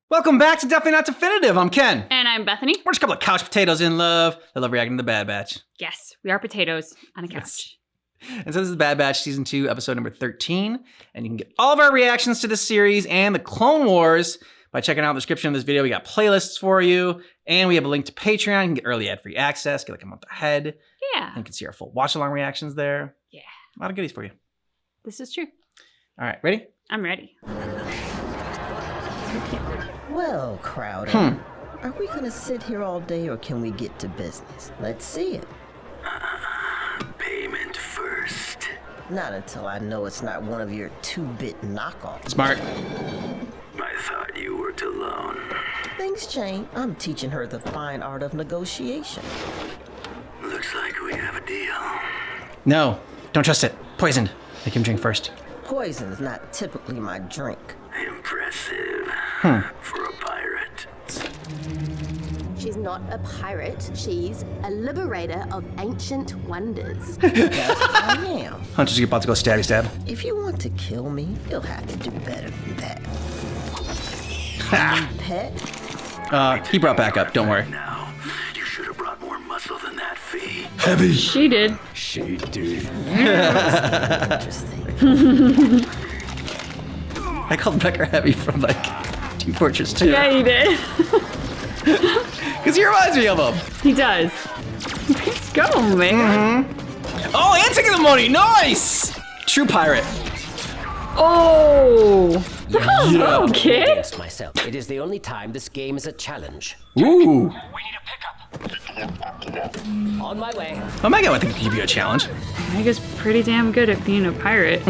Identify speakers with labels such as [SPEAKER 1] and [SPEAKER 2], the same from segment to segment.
[SPEAKER 1] Welcome back to Definitely Not Definitive. I'm Ken.
[SPEAKER 2] And I'm Bethany.
[SPEAKER 1] We're just a couple of couch potatoes in love. I love reacting to the Bad Batch.
[SPEAKER 2] Yes, we are potatoes on a couch.
[SPEAKER 1] Yes. And so this is Bad Batch Season 2, Episode number 13. And you can get all of our reactions to this series and the Clone Wars by checking out the description of this video. We got playlists for you. And we have a link to Patreon. You can get early ad-free access, get like a month ahead.
[SPEAKER 2] Yeah.
[SPEAKER 1] And you can see our full watch-along reactions there.
[SPEAKER 2] Yeah.
[SPEAKER 1] A lot of goodies for you.
[SPEAKER 2] This is true.
[SPEAKER 1] All right, ready?
[SPEAKER 2] I'm ready.
[SPEAKER 3] Well, Crowder, are we gonna sit here all day or can we get to business? Let's see it.
[SPEAKER 4] Payment first.
[SPEAKER 3] Not until I know it's not one of your 2-bit knockoffs.
[SPEAKER 1] Smart.
[SPEAKER 4] I thought you worked alone.
[SPEAKER 3] Things change. I'm teaching her the fine art of negotiation.
[SPEAKER 4] Looks like we have a deal.
[SPEAKER 1] No, don't trust it. Poisoned. Make him drink first.
[SPEAKER 3] Poison is not typically my drink.
[SPEAKER 4] Impressive. For a pirate.
[SPEAKER 5] She's not a pirate. She's a liberator of ancient wonders.
[SPEAKER 3] Yes, I am.
[SPEAKER 1] Hunter's about to go stabby stab.
[SPEAKER 3] If you want to kill me, you'll have to do better than that. Pet?
[SPEAKER 1] He brought back up, don't worry.
[SPEAKER 4] Now, you should have brought more muscle than that, Fee.
[SPEAKER 1] Heavy.
[SPEAKER 2] She did.
[SPEAKER 4] She did.
[SPEAKER 3] Interesting.
[SPEAKER 1] I called Becker heavy from like Team Fortress 2.
[SPEAKER 2] Yeah, he did.
[SPEAKER 1] Because he reminds me of him.
[SPEAKER 2] He does. Let's go, man.
[SPEAKER 1] Oh, and taking the money. Nice. True pirate.
[SPEAKER 2] Oh. Bravo, kid.
[SPEAKER 6] Against myself. It is the only time this game is a challenge.
[SPEAKER 1] Ooh.
[SPEAKER 6] On my way.
[SPEAKER 1] Omega, I think, could give you a challenge.
[SPEAKER 2] Omega's pretty damn good at being a pirate.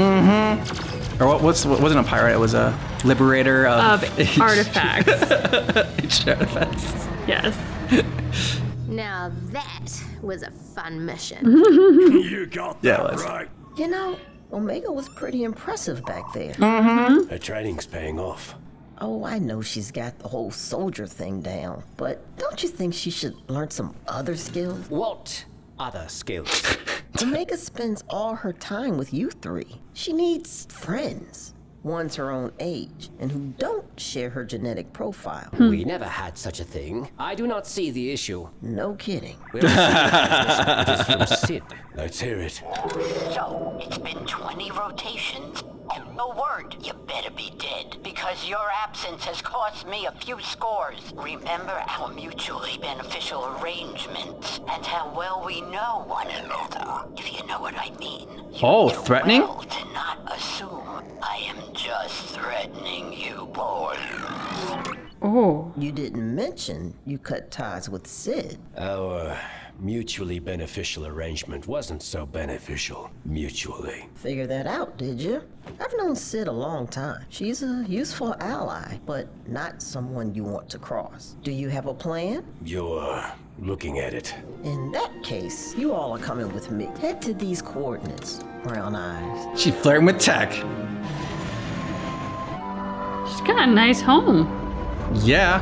[SPEAKER 1] Or what wasn't a pirate, it was a liberator of
[SPEAKER 2] Artifacts.
[SPEAKER 1] ancient artifacts.
[SPEAKER 2] Yes.
[SPEAKER 5] Now that was a fun mission.
[SPEAKER 4] You got
[SPEAKER 1] Yeah, it
[SPEAKER 4] that
[SPEAKER 1] was.
[SPEAKER 4] right.
[SPEAKER 3] You know, Omega was pretty impressive back there.
[SPEAKER 4] Her training's paying off.
[SPEAKER 3] Oh, I know she's got the whole soldier thing down, but don't you think she should learn some other skills?
[SPEAKER 6] What other skills?
[SPEAKER 3] Omega spends all her time with you three. She needs friends, ones her own age, and who don't share her genetic profile.
[SPEAKER 6] We never had such a thing. I do not see the issue.
[SPEAKER 3] No kidding.
[SPEAKER 6] We'll see what it is from Sid.
[SPEAKER 4] Let's hear it.
[SPEAKER 7] So, it's been 20 rotations and no word. You better be dead, because your absence has cost me a few scores. Remember our mutually beneficial arrangements and how well we know one another, if you know what I mean. You
[SPEAKER 1] Oh,
[SPEAKER 7] do
[SPEAKER 1] threatening?
[SPEAKER 7] well to not assume I am just threatening you, boy.
[SPEAKER 2] Oh.
[SPEAKER 3] You didn't mention you cut ties with Sid.
[SPEAKER 4] Our mutually beneficial arrangement wasn't so beneficial mutually.
[SPEAKER 3] Figure that out, did you? I've known Sid a long time. She's a useful ally, but not someone you want to cross. Do you have a plan?
[SPEAKER 4] You're looking at it.
[SPEAKER 3] In that case, you all are coming with me. Head to these coordinates, Brown Eyes.
[SPEAKER 1] She flirting with tech.
[SPEAKER 2] She's got a nice home.
[SPEAKER 1] Yeah.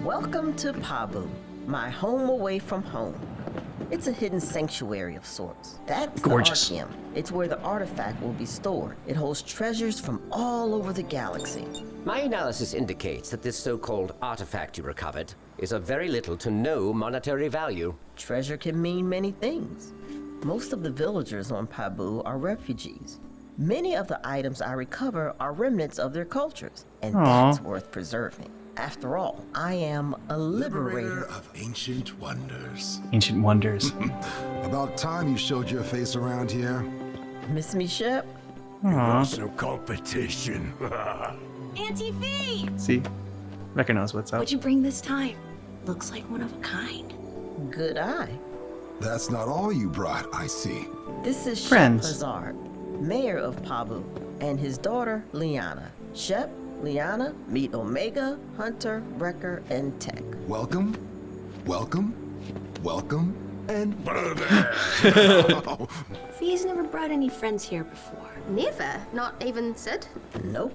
[SPEAKER 3] Welcome to Pabu, my home away from home. It's a hidden sanctuary of sorts. That's
[SPEAKER 1] Gorgeous.
[SPEAKER 3] the Archeum. It's where the artifact will be stored. It holds treasures from all over the galaxy.
[SPEAKER 6] My analysis indicates that this so-called artifact you recovered is of very little to no monetary value.
[SPEAKER 3] Treasure can mean many things. Most of the villagers on Pabu are refugees. Many of the items I recover are remnants of their cultures, and that's worth preserving. After all, I am a liberator.
[SPEAKER 8] of ancient wonders.
[SPEAKER 1] Ancient wonders.
[SPEAKER 8] About time you showed your face around here.
[SPEAKER 3] Miss me, Shep?
[SPEAKER 4] Some competition.
[SPEAKER 9] Auntie Fee!
[SPEAKER 1] See? Becker knows what's up.
[SPEAKER 9] What'd you bring this time? Looks like one of a kind.
[SPEAKER 3] Good eye.
[SPEAKER 8] That's not all you brought, I see.
[SPEAKER 3] This is Shep
[SPEAKER 1] Friends.
[SPEAKER 3] Hazard, mayor of Pabu, and his daughter, Liana. Shep, Liana, meet Omega, Hunter, Wrecker, and Tech.
[SPEAKER 8] Welcome, welcome, welcome, and
[SPEAKER 9] Fee's never brought any friends here before.
[SPEAKER 5] Never, not even Sid.
[SPEAKER 3] Nope.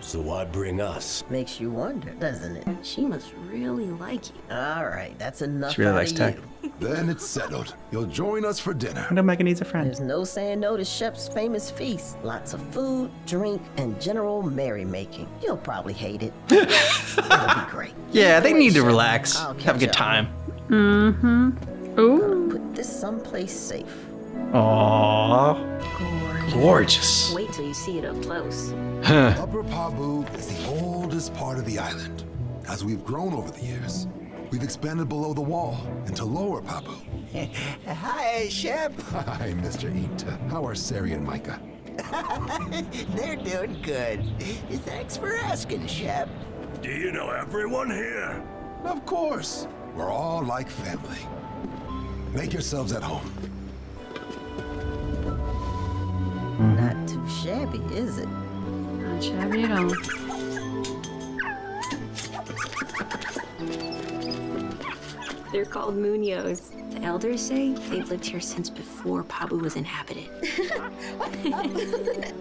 [SPEAKER 4] So why bring us?
[SPEAKER 3] Makes you wonder, doesn't it?
[SPEAKER 9] She must really like you.
[SPEAKER 3] All right, that's enough
[SPEAKER 1] She really
[SPEAKER 3] out
[SPEAKER 1] likes
[SPEAKER 3] of
[SPEAKER 1] Tech.
[SPEAKER 3] you.
[SPEAKER 8] Then it's settled. You'll join us for dinner.
[SPEAKER 1] I know Megan needs a friend.
[SPEAKER 3] There's no saying no to Shep's famous feast. Lots of food, drink, and general merrymaking. You'll probably hate it. It'll be great.
[SPEAKER 1] Yeah, they need to
[SPEAKER 3] Shep.
[SPEAKER 1] relax.
[SPEAKER 3] I'll
[SPEAKER 1] Have a
[SPEAKER 3] catch
[SPEAKER 1] good
[SPEAKER 3] up.
[SPEAKER 1] time.
[SPEAKER 2] Mm-hmm. Ooh.
[SPEAKER 3] Put this someplace safe.
[SPEAKER 1] Aww. Gorgeous.
[SPEAKER 9] Wait till you see it up close.
[SPEAKER 8] Upper Pabu is the oldest part of the island. As we've grown over the years, we've expanded below the wall into Lower Pabu.
[SPEAKER 10] Hi, Shep.
[SPEAKER 8] Hi, Mr. Ita. How are Sari and Micah?
[SPEAKER 10] They're doing good. Thanks for asking, Shep.
[SPEAKER 4] Do you know everyone here?
[SPEAKER 8] Of course. We're all like family. Make yourselves at home.
[SPEAKER 3] Not too shabby, is it?
[SPEAKER 2] Not shabby at all.
[SPEAKER 9] They're called Munoz. The elders say they've lived here since before Pabu was inhabited.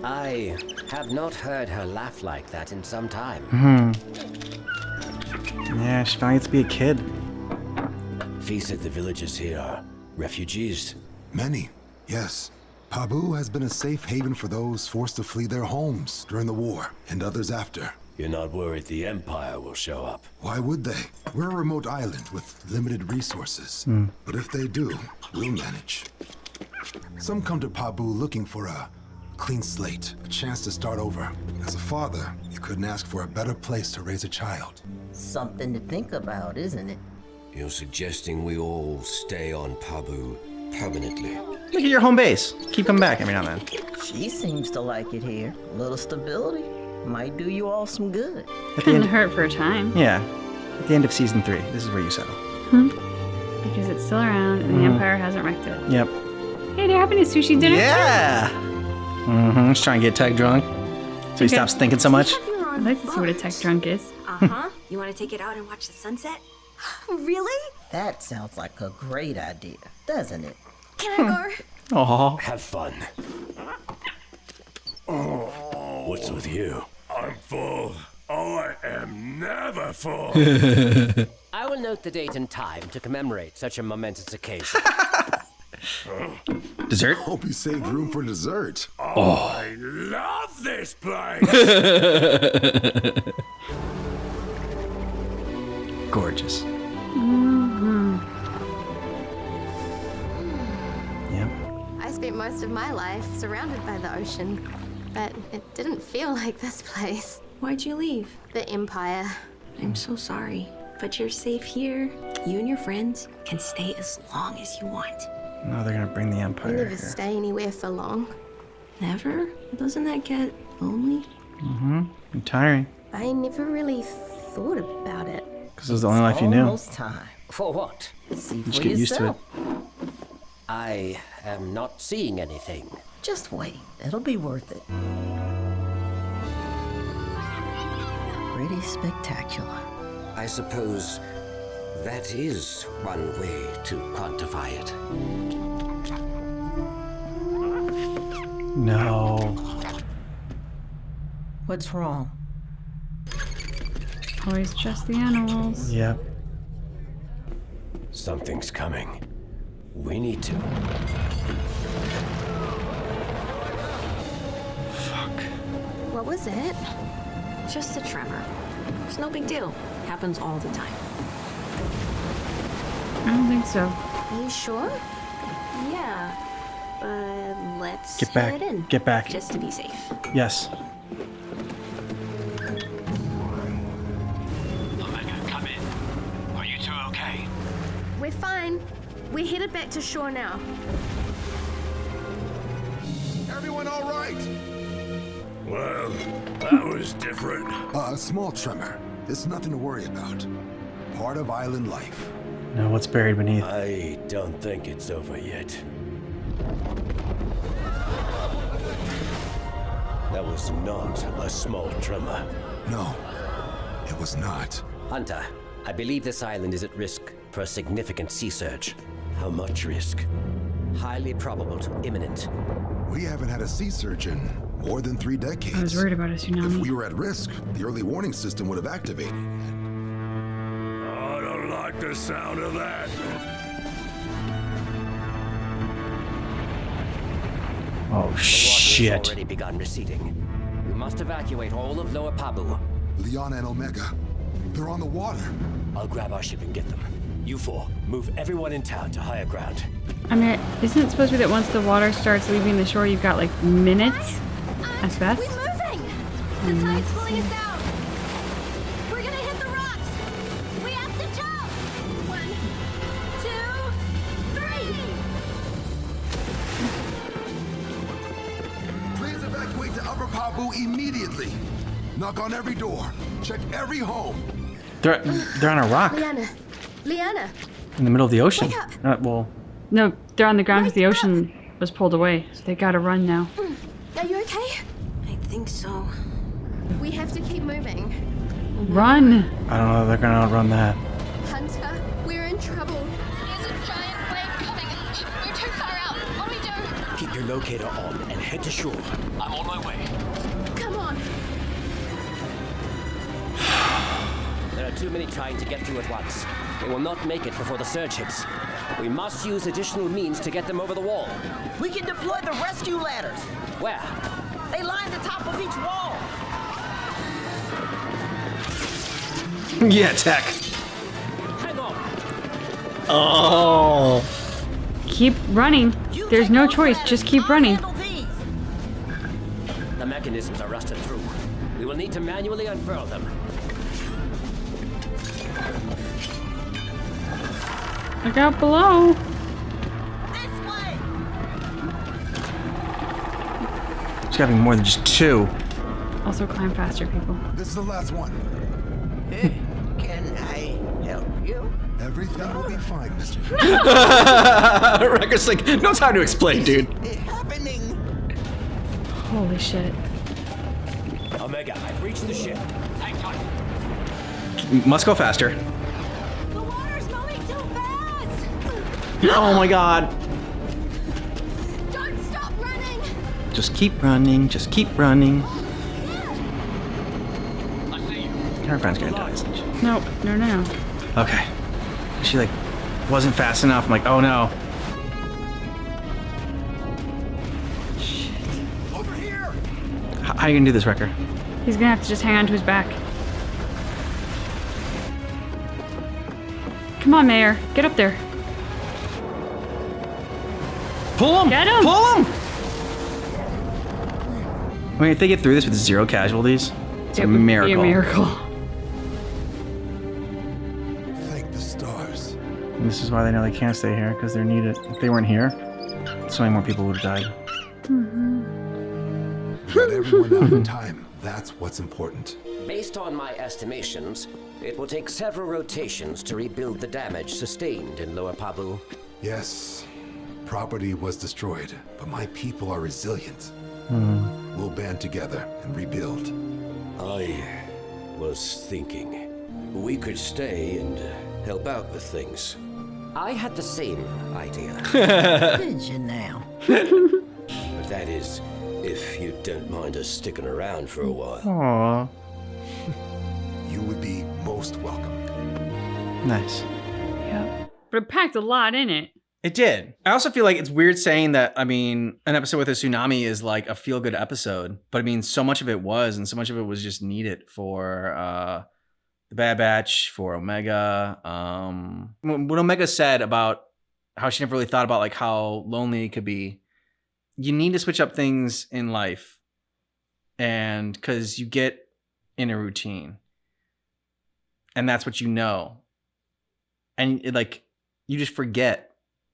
[SPEAKER 6] I have not heard her laugh like that in some time.
[SPEAKER 1] Yeah, she finally gets to be a kid.
[SPEAKER 4] Fee said the villagers here are refugees.
[SPEAKER 8] Many, yes. Pabu has been a safe haven for those forced to flee their homes during the war, and others after.
[SPEAKER 4] You're not worried the Empire will show up?
[SPEAKER 8] Why would they? We're a remote island with limited resources. But if they do, we'll manage. Some come to Pabu looking for a clean slate, a chance to start over. As a father, you couldn't ask for a better place to raise a child.
[SPEAKER 3] Something to think about, isn't it?
[SPEAKER 4] You're suggesting we all stay on Pabu permanently?
[SPEAKER 1] Look at your home base. Keep coming back every now and then.
[SPEAKER 3] She seems to like it here. A little stability might do you all some good.
[SPEAKER 1] At the
[SPEAKER 2] Couldn't
[SPEAKER 1] end,
[SPEAKER 2] hurt for a time.
[SPEAKER 1] yeah. At the end of season 3, this is where you settle.
[SPEAKER 2] Because it's still around and the Empire hasn't wrecked it.
[SPEAKER 1] Yep.
[SPEAKER 2] Hey, they're having a sushi dinner.
[SPEAKER 1] Yeah. Let's try and get Tech drunk, so he stops thinking so much.
[SPEAKER 2] I'd like to see what a tech drunk is.
[SPEAKER 9] Uh-huh. You want to take it out and watch the sunset?
[SPEAKER 5] Really?
[SPEAKER 3] That sounds like a great idea, doesn't it?
[SPEAKER 5] Can I go?
[SPEAKER 1] Aw.
[SPEAKER 4] Have fun. What's with you? I'm full. I am never full.
[SPEAKER 6] I will note the date and time to commemorate such a momentous occasion.
[SPEAKER 1] Dessert?
[SPEAKER 8] Hope you saved room for dessert.
[SPEAKER 4] I love this place.
[SPEAKER 1] Gorgeous. Yep.
[SPEAKER 5] I spent most of my life surrounded by the ocean, but it didn't feel like this place.
[SPEAKER 9] Why'd you leave?
[SPEAKER 5] The Empire.
[SPEAKER 9] I'm so sorry, but you're safe here. You and your friends can stay as long as you want.
[SPEAKER 1] No, they're gonna bring the
[SPEAKER 5] We
[SPEAKER 1] Empire
[SPEAKER 5] never
[SPEAKER 1] here.
[SPEAKER 5] stay anywhere for long.
[SPEAKER 9] Never? Doesn't that get lonely?
[SPEAKER 1] And tiring,
[SPEAKER 5] I never really thought about it.
[SPEAKER 1] because it was the only life you knew.
[SPEAKER 3] Almost time.
[SPEAKER 6] For what?
[SPEAKER 3] See
[SPEAKER 1] Just
[SPEAKER 3] for
[SPEAKER 1] get used to it.
[SPEAKER 3] yourself.
[SPEAKER 6] I am not seeing anything.
[SPEAKER 3] Just wait. It'll be worth it. Pretty spectacular.
[SPEAKER 6] I suppose that is one way to quantify it.
[SPEAKER 1] No.
[SPEAKER 3] What's wrong?
[SPEAKER 2] Always trust the animals.
[SPEAKER 1] Yep.
[SPEAKER 4] Something's coming. We need to.
[SPEAKER 5] What was it?
[SPEAKER 9] Just a tremor. It's no big deal. Happens all the time.
[SPEAKER 2] I don't think so.
[SPEAKER 5] Are you sure?
[SPEAKER 9] Yeah, but let's
[SPEAKER 1] Get back.
[SPEAKER 9] head in.
[SPEAKER 1] Get back.
[SPEAKER 9] Just to be safe.
[SPEAKER 1] Yes.
[SPEAKER 4] Omega, come in. Are you two okay?
[SPEAKER 5] We're fine. We're headed back to shore now.
[SPEAKER 8] Everyone all right?
[SPEAKER 4] Well, that was different.
[SPEAKER 8] A small tremor. It's nothing to worry about. Part of island life.
[SPEAKER 1] No, what's buried beneath?
[SPEAKER 4] I don't think it's over yet. That was not a small tremor.
[SPEAKER 8] No, it was not.
[SPEAKER 6] Hunter, I believe this island is at risk for a significant sea surge.
[SPEAKER 4] How much risk?
[SPEAKER 6] Highly probable to imminent.
[SPEAKER 8] We haven't had a sea surge in more than 3 decades.
[SPEAKER 2] I was worried about a
[SPEAKER 8] If
[SPEAKER 2] tsunami.
[SPEAKER 8] we were at risk, the early warning system would have activated.
[SPEAKER 4] I don't like the sound of that.
[SPEAKER 1] Oh,
[SPEAKER 6] The water
[SPEAKER 1] shit.
[SPEAKER 6] has already begun receding. We must evacuate all of Lower Pabu.
[SPEAKER 8] Liana and Omega, they're on the water.
[SPEAKER 4] I'll grab our ship and get them. You four, move everyone in town to higher ground.
[SPEAKER 2] I mean, isn't it supposed to be that once the water starts leaving the shore, you've got like minutes at best?
[SPEAKER 5] We're moving! The tide's pulling us out! We're gonna hit the rocks! We have to jump! 1, 2, 3!
[SPEAKER 8] Please evacuate to Upper Pabu immediately. Knock on every door. Check every home.
[SPEAKER 1] They're on a rock
[SPEAKER 5] Liana!
[SPEAKER 1] in the middle of the ocean.
[SPEAKER 5] Wake up.
[SPEAKER 1] Well,
[SPEAKER 2] No, they're on the ground because the ocean was pulled away, so they gotta run now.
[SPEAKER 5] Are you okay?
[SPEAKER 9] I think so.
[SPEAKER 5] We have to keep moving.
[SPEAKER 2] Run!
[SPEAKER 1] I don't know if they're gonna outrun that.
[SPEAKER 5] Hunter, we're in trouble. There's a giant wave coming. We're too far out. What do we do?
[SPEAKER 4] Keep your locator on and head to shore. I'm on my way.
[SPEAKER 5] Come on.
[SPEAKER 6] There are too many trying to get through at once. They will not make it before the surge hits. We must use additional means to get them over the wall.
[SPEAKER 3] We can deploy the rescue ladders.
[SPEAKER 6] Where?
[SPEAKER 3] They line the top of each wall.
[SPEAKER 1] Yeah, tech.
[SPEAKER 6] Hang on.
[SPEAKER 1] Oh.
[SPEAKER 2] Keep running.
[SPEAKER 3] You
[SPEAKER 2] There's
[SPEAKER 3] take
[SPEAKER 2] no
[SPEAKER 3] those
[SPEAKER 2] choice.
[SPEAKER 3] ladders.
[SPEAKER 2] Just keep
[SPEAKER 3] I'll
[SPEAKER 2] running.
[SPEAKER 3] handle these.
[SPEAKER 6] The mechanisms are rusted through. We will need to manually unfurl them.
[SPEAKER 2] Look out below.
[SPEAKER 3] This way.
[SPEAKER 1] There's gotta be more than just two.
[SPEAKER 2] Also climb faster, people.
[SPEAKER 8] This is the last one.
[SPEAKER 10] Can I help you?
[SPEAKER 8] Everything will be fine, mister.
[SPEAKER 1] Record's like, no time to explain, dude.
[SPEAKER 10] Happening.
[SPEAKER 2] Holy shit.
[SPEAKER 4] Omega, I've reached the ship. Hang on.
[SPEAKER 1] Must go faster.
[SPEAKER 5] The water's moving too fast!
[SPEAKER 1] Oh my god.
[SPEAKER 5] Don't stop running!
[SPEAKER 1] Just keep running. Just keep running.
[SPEAKER 4] I see you.
[SPEAKER 1] Her friend's gonna die, isn't she?
[SPEAKER 2] No.
[SPEAKER 1] Okay. She like wasn't fast enough. I'm like, oh no.
[SPEAKER 8] Over here.
[SPEAKER 1] How are you gonna do this, Wrecker?
[SPEAKER 2] He's gonna have to just hang on to his back. Come on, Mayor. Get up there.
[SPEAKER 1] Pull him!
[SPEAKER 2] Get him!
[SPEAKER 1] Pull him! I mean, if they get through this with 0 casualties, it's a
[SPEAKER 2] It would be
[SPEAKER 1] miracle.
[SPEAKER 2] a miracle.
[SPEAKER 8] Thank the stars.
[SPEAKER 1] And this is why they know they can't stay here, because they're needed. If they weren't here, so many more people would have died.
[SPEAKER 8] Got everyone out in time. That's what's important.
[SPEAKER 6] Based on my estimations, it will take several rotations to rebuild the damage sustained in Lower Pabu.
[SPEAKER 8] Yes, property was destroyed, but my people are resilient. We'll band together and rebuild.
[SPEAKER 4] I was thinking we could stay and help out with things.
[SPEAKER 6] I had the same idea.
[SPEAKER 3] Did you now?
[SPEAKER 4] But that is, if you don't mind us sticking around for a while.
[SPEAKER 1] Aww.
[SPEAKER 8] You would be most welcome.
[SPEAKER 1] Nice.
[SPEAKER 2] Yep. But it packed a lot in it.
[SPEAKER 1] It did. I also feel like it's weird saying that, I mean, an episode with a tsunami is like a feel-good episode. But I mean, so much of it was, and so much of it was just needed for the Bad Batch, for Omega. What Omega said about how she never really thought about like how lonely it could be. You need to switch up things in life. And because you get in a routine. And that's what you know. And it, like, you just forget.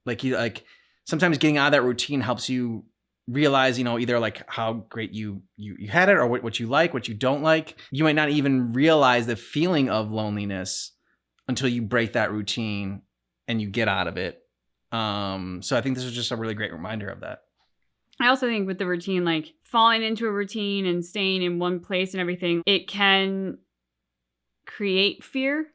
[SPEAKER 1] Like sometimes getting out of that routine helps you realize, you know, either like how great you had it or what you like, what you don't like. You might not even realize the feeling of loneliness until you break that routine and you get out of it. So I think this was just a really great reminder of that.
[SPEAKER 2] I also think with the routine, like falling into a routine and staying in one place and everything, it can create fear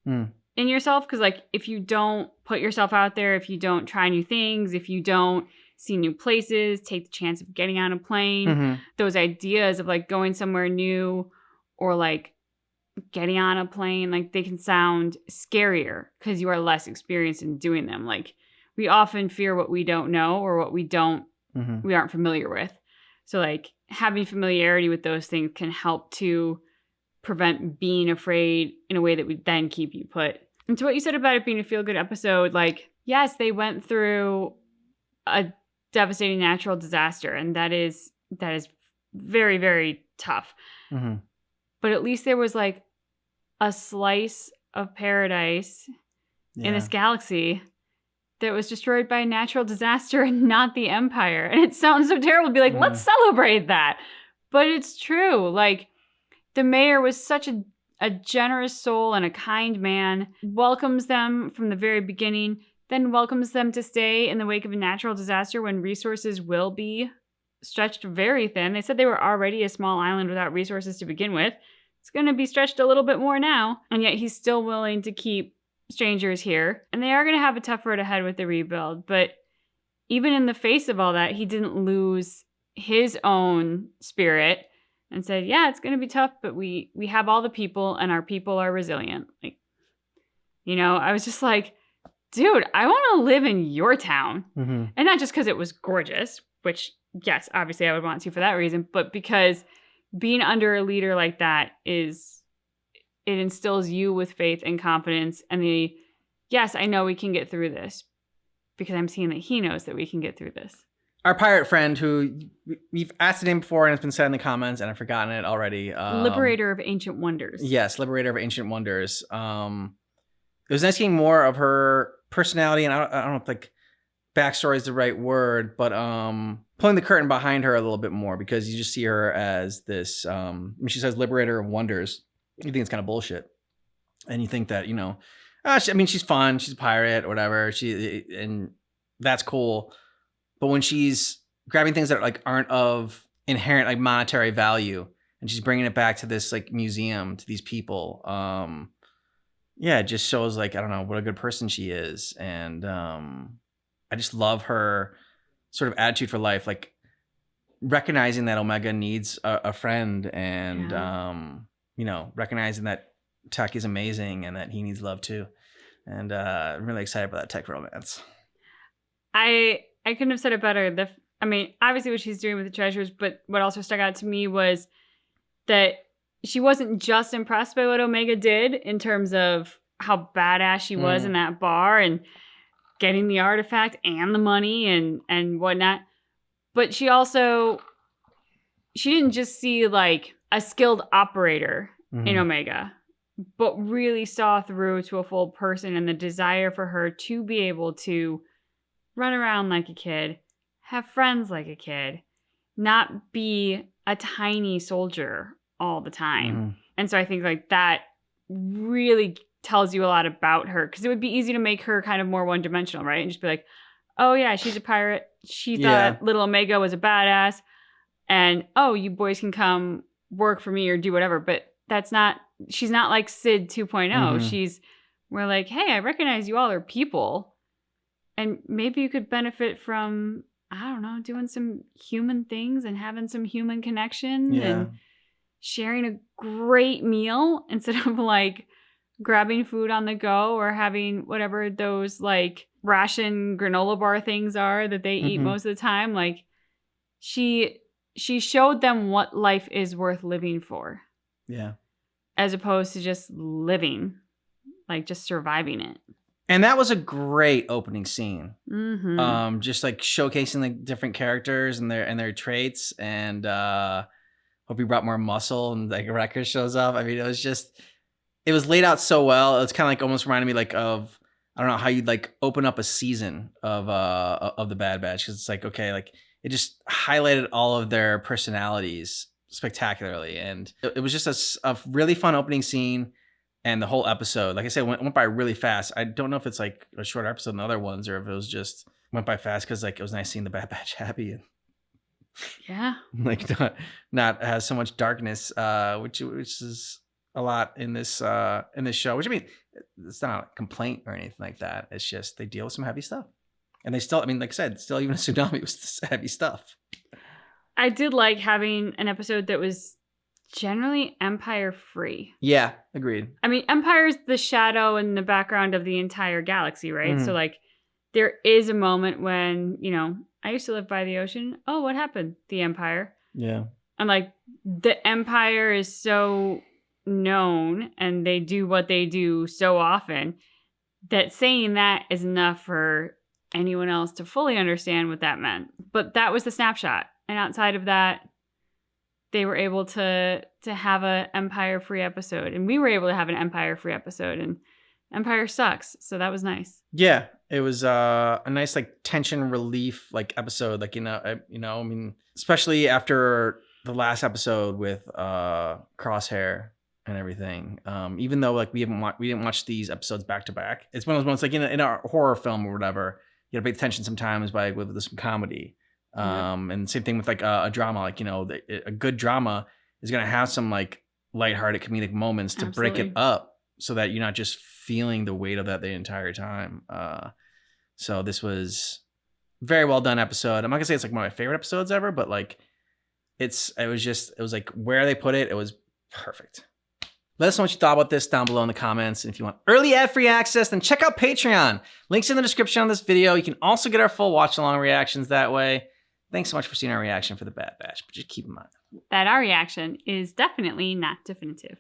[SPEAKER 2] in yourself. Because like if you don't put yourself out there, if you don't try new things, if you don't see new places, take the chance of getting on a plane, those ideas of like going somewhere new or like getting on a plane, like they can sound scarier because you are less experienced in doing them. Like we often fear what we don't know or what we don't we aren't familiar with. So like having familiarity with those things can help to prevent being afraid in a way that would then keep you put. And to what you said about it being a feel-good episode, like, yes, they went through a devastating natural disaster, and that is very, very tough. But at least there was like a slice of paradise in this galaxy that was destroyed by a natural disaster and not the Empire. And it sounds so terrible to be like, let's celebrate that. But it's true. Like, the mayor was such a generous soul and a kind man, welcomes them from the very beginning, then welcomes them to stay in the wake of a natural disaster when resources will be stretched very thin. They said they were already a small island without resources to begin with. It's going to be stretched a little bit more now. And yet he's still willing to keep strangers here. And they are going to have a tough road ahead with the rebuild. But even in the face of all that, he didn't lose his own spirit and said, yeah, it's going to be tough, but we have all the people and our people are resilient. Like, you know, I was just like, dude, I want to live in your town. And not just because it was gorgeous, which, yes, obviously I would want to for that reason, but because being under a leader like that it instills you with faith and confidence and yes, I know we can get through this because I'm seeing that he knows that we can get through this.
[SPEAKER 1] Our pirate friend, who we've asked the name before and it's been said in the comments and I've forgotten it already.
[SPEAKER 2] Liberator of Ancient Wonders.
[SPEAKER 1] Yes, Liberator of Ancient Wonders. It was nice getting more of her personality, and I don't know if like backstory is the right word, but pulling the curtain behind her a little bit more, because you just see her as this, when she says Liberator of Wonders, you think it's kind of bullshit. And you think that, you know, she's fun, she's a pirate or whatever, and that's cool. But when she's grabbing things that aren't of inherent like monetary value, and she's bringing it back to this like museum, to these people, it just shows like, I don't know, what a good person she is. And I just love her sort of attitude for life, like recognizing that Omega needs a friend, and you know, recognizing that Tech is amazing and that he needs love too. And I'm really excited about that Tech romance.
[SPEAKER 2] I couldn't have said it better. I mean, obviously what she's doing with the treasures, but what also stuck out to me was that she wasn't just impressed by what Omega did in terms of how badass she was in that bar and getting the artifact and the money and whatnot. But she didn't just see like a skilled operator in Omega, but really saw through to a full person and the desire for her to be able to run around like a kid, have friends like a kid, not be a tiny soldier all the time. And so I think like that really tells you a lot about her, because it would be easy to make her kind of more one-dimensional, right? And just be like, oh yeah, she's a pirate. She thought little Omega was a badass. And oh, you boys can come work for me or do whatever. But she's not like Sid 2.0. We're like, hey, I recognize you all are people. And maybe you could benefit from, I don't know, doing some human things and having some human connection and sharing a great meal instead of like grabbing food on the go or having whatever those like ration granola bar things are that they eat most of the time. Like she showed them what life is worth living for.
[SPEAKER 1] Yeah.
[SPEAKER 2] As opposed to just living, like just surviving it.
[SPEAKER 1] And that was a great opening scene. Just like showcasing the different characters and their traits, and hope he brought more muscle, and like Wrecker shows up. I mean, it was laid out so well. It's kind of like almost reminded me like of, I don't know, how you'd like open up a season of the Bad Batch, because it's like, okay, like it just highlighted all of their personalities spectacularly, and it was just a really fun opening scene. And the whole episode, like I said, went by really fast. I don't know if it's like a shorter episode than the other ones, or if it was just went by fast because like it was nice seeing the Bad Batch happy and like not have so much darkness, which is a lot in this show. Which I mean, it's not a complaint or anything like that. It's just they deal with some heavy stuff, and they still, I mean, like I said, still even a tsunami was heavy stuff.
[SPEAKER 2] I did like having an episode that was generally Empire free.
[SPEAKER 1] Yeah, agreed.
[SPEAKER 2] I mean, Empire's the shadow in the background of the entire galaxy, right? So like there is a moment when, you know, I used to live by the ocean. Oh, what happened? The Empire.
[SPEAKER 1] Yeah.
[SPEAKER 2] I'm like, the Empire is so known and they do what they do so often that saying that is enough for anyone else to fully understand what that meant. But that was the snapshot. And outside of that, they were able to have a Empire-free episode. And we were able to have an Empire-free episode. And Empire sucks. So that was nice.
[SPEAKER 1] Yeah. It was a nice like tension relief like episode. Like, I mean, especially after the last episode with Crosshair and everything. Even though like we didn't watch these episodes back to back. It's one of those moments like in a horror film or whatever, you gotta pay attention sometimes with some comedy. And same thing with like a drama, like, a good drama is gonna have some like lighthearted comedic moments to break it up so that you're not just feeling the weight of that the entire time. So this was very well done episode. I'm not gonna say it's like one of my favorite episodes ever, but like it was like where they put it, it was perfect. Let us know what you thought about this down below in the comments. And if you want early ad-free access, then check out Patreon. Links in the description on this video. You can also get our full watch-along reactions that way. Thanks so much for seeing our reaction for The Bad Batch, but just keep in mind
[SPEAKER 2] that our reaction is definitely not definitive.